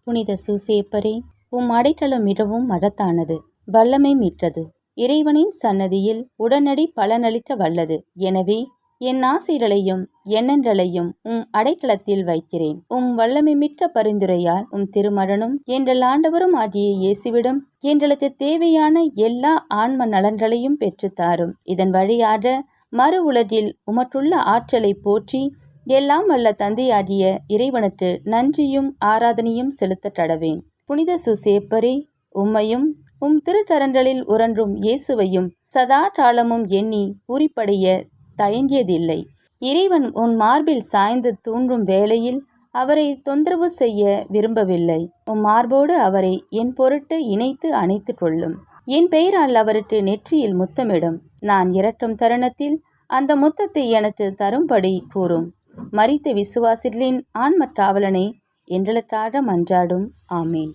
புனித சூசேப்பரே, உம் அடைக்கலம் மிகவும் மகத்தானது, வல்லமை மிக்கது, இறைவனின் சன்னதியில் உடனடி பலனளிக்க வல்லது. எனவே என் ஆசைகளையும் எண்ணங்களையும் உம் அடைக்கலத்தில் வைக்கிறேன். உம் வல்லமை மிக்க பரிந்துரையால் உம் திருமகனும் எங்கள் ஆண்டவரும் ஆகிய இயேசுவிடம் எங்களுக்கு தேவையான எல்லா ஆன்ம நலன்களையும் பெற்றுத்தாரும். இதன் வழியாக மறு உலகில் உமற்றுள்ள ஆற்றலை போற்றி எல்லாம் வல்ல தந்தையாகிய இறைவனுக்கு நன்றியும் ஆராதனையும் செலுத்த கடவேன். புனித சூசேப்பரே, உம்மையும் உம் திருக்கரங்களில் உறன்றும் இயேசுவையும் சதா காலமும் எண்ணி பூரிப்படைய தயங்கியதில்லை. இறைவன் உன் மார்பில் சாய்ந்து தூங்கும் வேளையில் அவரை தொந்தரவு செய்ய விரும்பவில்லை. உம் மார்போடு அவரை என் பொருட்டு இணைத்து அணைத்து கொள்ளும். என் பெயரால் அவருக்கு நெற்றியில் முத்தமிடும். நான் இறக்கும் தருணத்தில் அந்த முத்தத்தை எனக்கு தரும்படி கூறும். மரித்த விசுவாசிகளின் ஆன்ம காவலனை எங்களுக்காக மன்றாடும். ஆமேன்.